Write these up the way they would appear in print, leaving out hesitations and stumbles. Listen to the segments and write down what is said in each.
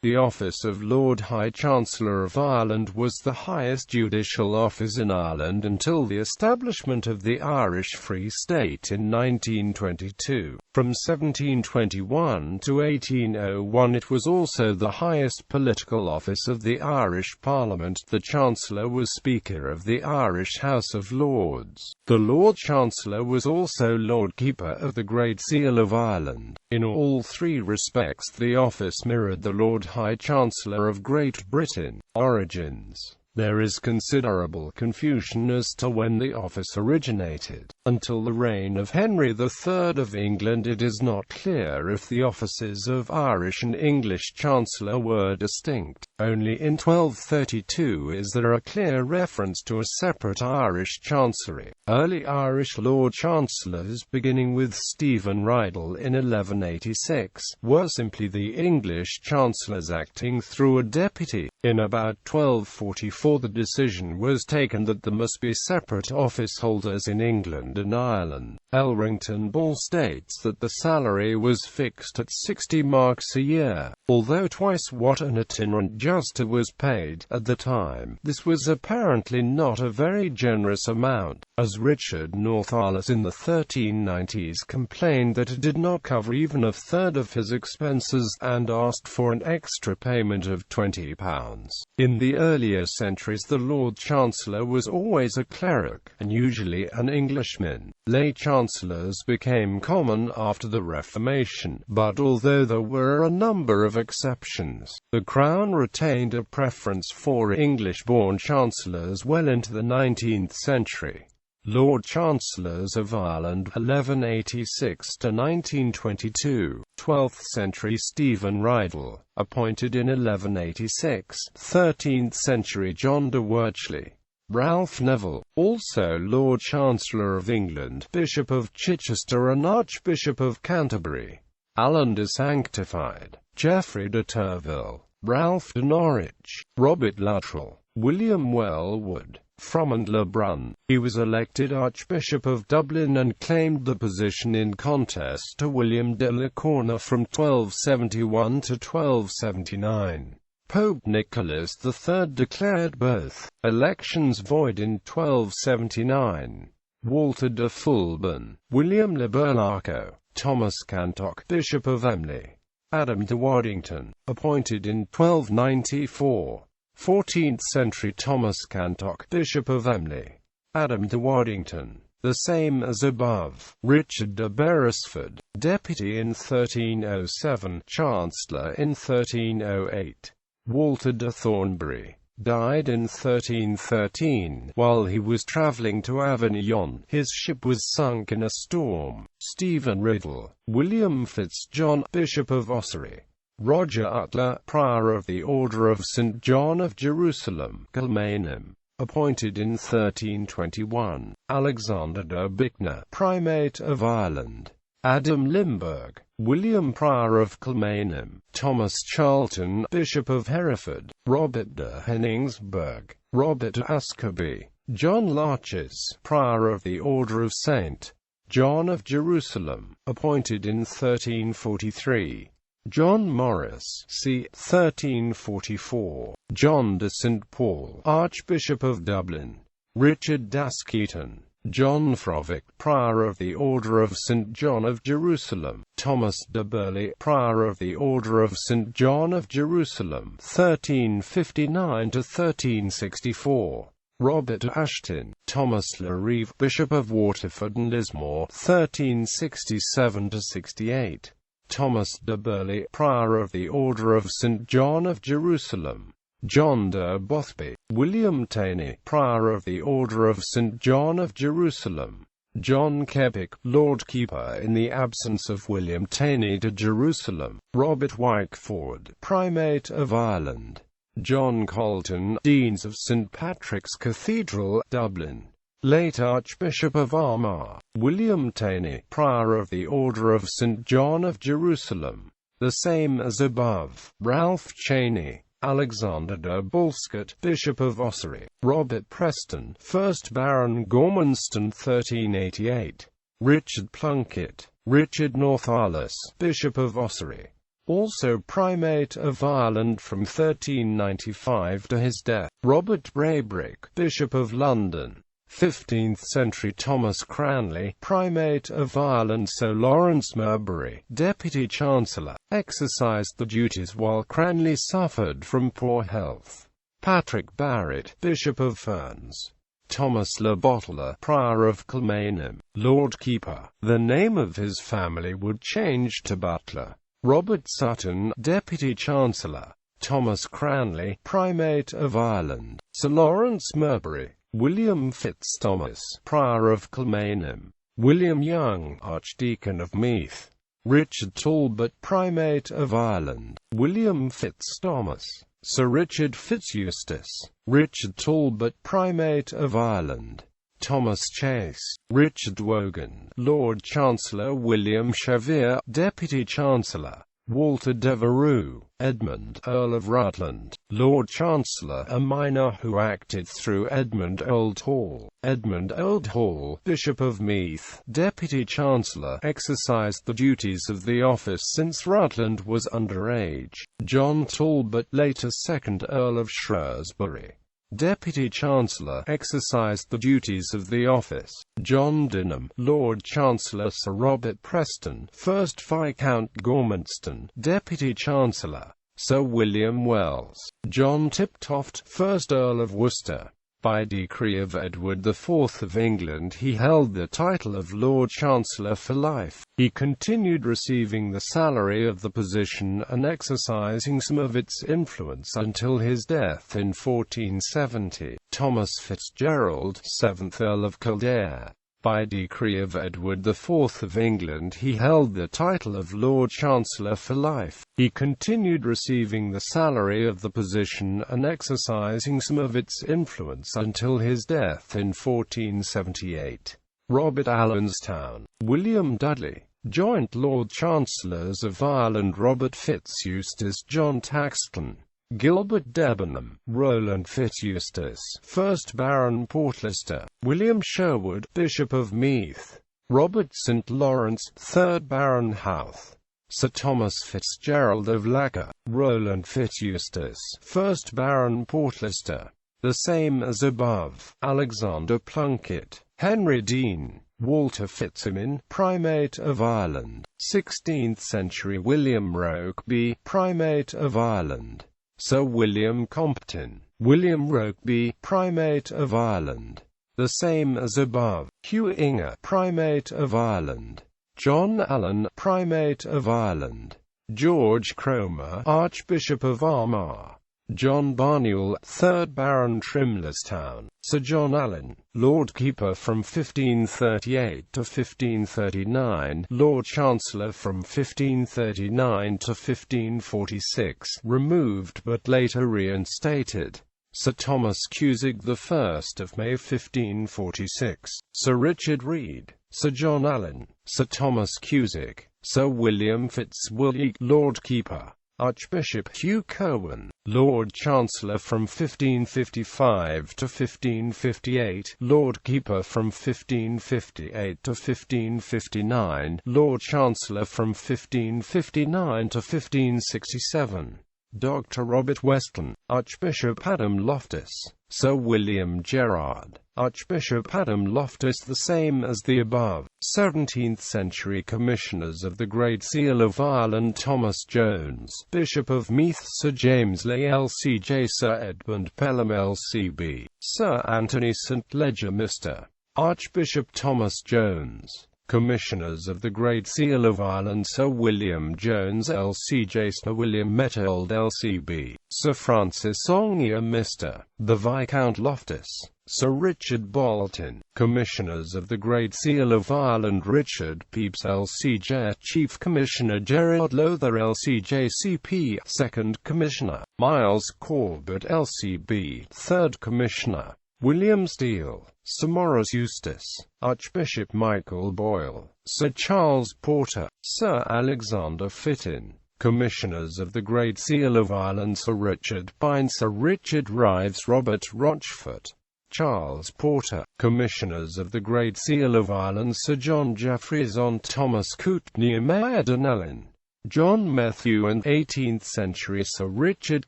The office of Lord High Chancellor of Ireland was the highest judicial office in Ireland until the establishment of the Irish Free State in 1922. From 1721 to 1801 it was also the highest political office of the Irish Parliament. The Chancellor was Speaker of the Irish House of Lords. The Lord Chancellor was also Lord Keeper of the Great Seal of Ireland. In all three respects the office mirrored the Lord High Chancellor of Great Britain. Origins. There is considerable confusion as to when the office originated. Until the reign of Henry III of England it is not clear if the offices of Irish and English Chancellor were distinct. Only in 1232 is there a clear reference to a separate Irish Chancery. Early Irish Lord Chancellors, beginning with Stephen Riddle in 1186, were simply the English Chancellors acting through a deputy. In about 1244 the decision was taken that there must be separate office holders in England and Ireland. Elrington Ball states that the salary was fixed at 60 marks a year, although twice what an itinerant juster was paid at the time. This was apparently not a very generous amount, as Richard Northalis in the 1390s complained that it did not cover even a third of his expenses, and asked for an extra payment of £20. In the earlier centuries the Lord Chancellor was always a cleric, and usually an Englishman. Lay chancellors became common after the Reformation, but although there were a number of exceptions, the Crown retained a preference for English-born chancellors well into the 19th century. Lord Chancellors of Ireland 1186 to 1922. 12th century Stephen Riddle, appointed in 1186. 13th century John de Worchley. Ralph Neville, also Lord Chancellor of England, Bishop of Chichester and Archbishop of Canterbury. Alan de Sanctified. Geoffrey de Turville. Ralph de Norwich. Robert Luttrell. William Wellwood. Fromond le Brun. He was elected Archbishop of Dublin and claimed the position in contest to William de la Corne from 1271 to 1279. Pope Nicholas III declared both elections void in 1279. Walter de Fulben. William le Burlaco. Thomas Cantock, Bishop of Emly. Adam de Waddington, appointed in 1294. 14th century Thomas Cantock, Bishop of Emly. Adam de Waddington, the same as above. Richard de Beresford, Deputy in 1307, Chancellor in 1308. Walter de Thornbury, died in 1313. While he was travelling to Avignon, his ship was sunk in a storm. Stephen Riddle. William Fitzjohn, Bishop of Ossory. Roger Utler, Prior of the Order of St. John of Jerusalem, Kilmainham, appointed in 1321. Alexander de Bicknor, Primate of Ireland. Adam Limburg. William Prior of Kilmainham. Thomas Charlton, Bishop of Hereford. Robert de Henningsburg. Robert Ascoby. John Larches, Prior of the Order of St. John of Jerusalem, appointed in 1343. John Morris, c. 1344. John de St. Paul, Archbishop of Dublin. Richard Daskeaton. John Frovick, Prior of the Order of St. John of Jerusalem. Thomas de Burley, Prior of the Order of St. John of Jerusalem, 1359 to 1364. Robert Ashton. Thomas Larive, Bishop of Waterford and Lismore, 1367 to 68. Thomas de Burley, Prior of the Order of St. John of Jerusalem. John de Bothby. William Taney, Prior of the Order of St. John of Jerusalem. John Keppoch, Lord Keeper in the absence of William Taney de Jerusalem. Robert Wykeford, Primate of Ireland. John Colton, Deans of St. Patrick's Cathedral, Dublin. Late Archbishop of Armagh. William Taney, Prior of the Order of St. John of Jerusalem. The same as above. Ralph Cheney. Alexander de Bulscott, Bishop of Ossory. Robert Preston, 1st Baron Gormanston 1388. Richard Plunkett. Richard Northalis, Bishop of Ossory. also Primate of Ireland from 1395 to his death. Robert Braybrooke, Bishop of London. 15th century. Thomas Cranley, Primate of Ireland. Sir Lawrence Murbury, Deputy Chancellor, exercised the duties while Cranley suffered from poor health. Patrick Barrett, Bishop of Ferns. Thomas Le Boteler, Prior of Kilmainham, Lord Keeper. The name of his family would change to Butler. Robert Sutton, Deputy Chancellor. Thomas Cranley, Primate of Ireland. Sir Lawrence Murbury. William Fitzthomas, Prior of Kilmainham. William Young, Archdeacon of Meath. Richard Talbot, Primate of Ireland. William Fitzthomas. Sir Richard Fitzeustace. Richard Talbot, Primate of Ireland. Thomas Chase. Richard Wogan, Lord Chancellor. William Chevier, Deputy Chancellor. Walter Devereux, Edmund, Earl of Rutland, Lord Chancellor, a minor who acted through Edmund Oldhall. Edmund Oldhall, Bishop of Meath, Deputy Chancellor, exercised the duties of the office since Rutland was underage. John Talbot, later 2nd Earl of Shrewsbury, Deputy Chancellor, exercised the duties of the office. John Denham, Lord Chancellor. Sir Robert Preston, 1st Viscount Gormanston, Deputy Chancellor. Sir William Wells. John Tiptoft, 1st Earl of Worcester. By decree of Edward IV of England he held the title of Lord Chancellor for life. He continued receiving the salary of the position and exercising some of its influence until his death in 1470. Thomas Fitzgerald, 7th Earl of Kildare. By decree of Edward IV of England he held the title of Lord Chancellor for life. He continued receiving the salary of the position and exercising some of its influence until his death in 1478. Robert Allenstown. William Dudley. Joint Lord Chancellors of Ireland. Robert Fitzeustace. John Taxton. Gilbert Debenham, Roland Fitzeustace, 1st Baron Portlister. William Sherwood, Bishop of Meath. Robert St. Lawrence, 3rd Baron Howth. Sir Thomas Fitzgerald of Lacker. Roland Fitzeustace, 1st Baron Portlister. The same as above. Alexander Plunkett. Henry Dean. Walter Fitzsimon, Primate of Ireland. 16th century. William Rokeby, Primate of Ireland. Sir William Compton. William Rokeby, Primate of Ireland. The same as above. Hugh Inge, Primate of Ireland. John Allen, Primate of Ireland. George Cromer, Archbishop of Armagh. John Barnewall, 3rd Baron Trimlestown. Sir John Allen, Lord Keeper from 1538 to 1539, Lord Chancellor from 1539 to 1546, removed but later reinstated. Sir Thomas Cusick, the 1st of May 1546. Sir Richard Reed. Sir John Allen. Sir Thomas Cusick. Sir William Fitzwilliam, Lord Keeper. Archbishop Hugh Curwen, Lord Chancellor from 1555 to 1558, Lord Keeper from 1558 to 1559, Lord Chancellor from 1559 to 1567. Dr. Robert Weston, Archbishop Adam Loftus. Sir William Gerard, Archbishop Adam Loftus, the same as the above. 17th century Commissioners of the Great Seal of Ireland. Thomas Jones, Bishop of Meath. Sir James Leigh LCJ. Sir Edmund Pelham LCB. Sir Anthony St. Leger Mr. Archbishop Thomas Jones. Commissioners of the Great Seal of Ireland. Sir William Jones LCJ. Sir William Methold LCB. Sir Francis Ongea Mr. The Viscount Loftus. Sir Richard Bolton. Commissioners of the Great Seal of Ireland. Richard Pepys LCJ. Chief Commissioner. Gerard Lowther LCJ. CP. 2nd Commissioner. Miles Corbett LCB. 3rd Commissioner. William Steele. Sir Maurice Eustace. Archbishop Michael Boyle. Sir Charles Porter. Sir Alexander Fitton. Commissioners of the Great Seal of Ireland. Sir Richard Pine. Sir Richard Rives. Robert Rochfort. Charles Porter. Commissioners of the Great Seal of Ireland. Sir John Jeffreys. On Thomas Coote. Nehemiah Donnellan. John Matthew, and 18th century Sir Richard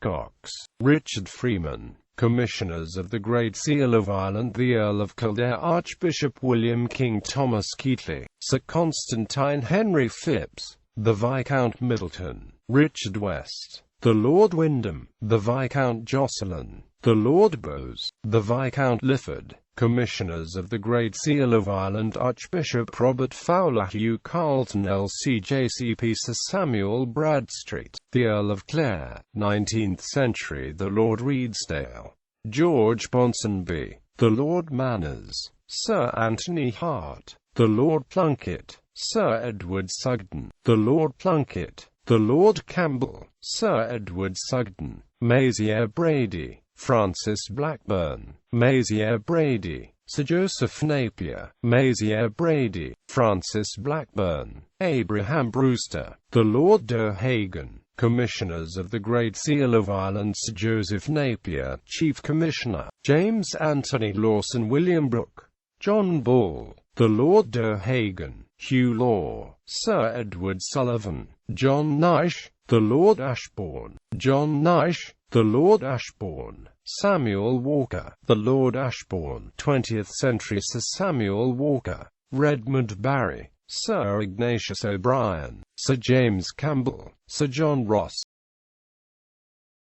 Cox, Richard Freeman, Commissioners of the Great Seal of Ireland, the Earl of Kildare, Archbishop William King, Thomas Keatley, Sir Constantine Henry Phipps, the Viscount Middleton, Richard West, the Lord Wyndham, the Viscount Jocelyn, the Lord Bowes, the Viscount Lifford, Commissioners of the Great Seal of Ireland, Archbishop Robert Fowler, Hugh Carlton, LCJCP, Sir Samuel Bradstreet, the Earl of Clare, 19th century, the Lord Redesdale, George Ponsonby, the Lord Manners, Sir Anthony Hart, the Lord Plunkett, Sir Edward Sugden, the Lord Plunkett, the Lord Campbell, Sir Edward Sugden, Maisie Brady, Francis Blackburn, Maisie Brady, Sir Joseph Napier, Maisie Brady, Francis Blackburn, Abraham Brewster, the Lord D'Hagan, Commissioners of the Great Seal of Ireland, Sir Joseph Napier, Chief Commissioner, James Anthony Lawson, William Brooke, John Ball, the Lord D'Hagan, Hugh Law, Sir Edward Sullivan, John Nish, the Lord Ashbourne, John Nish, the Lord Ashbourne, Samuel Walker, the Lord Ashbourne, 20th century Sir Samuel Walker, Redmond Barry, Sir Ignatius O'Brien, Sir James Campbell, Sir John Ross.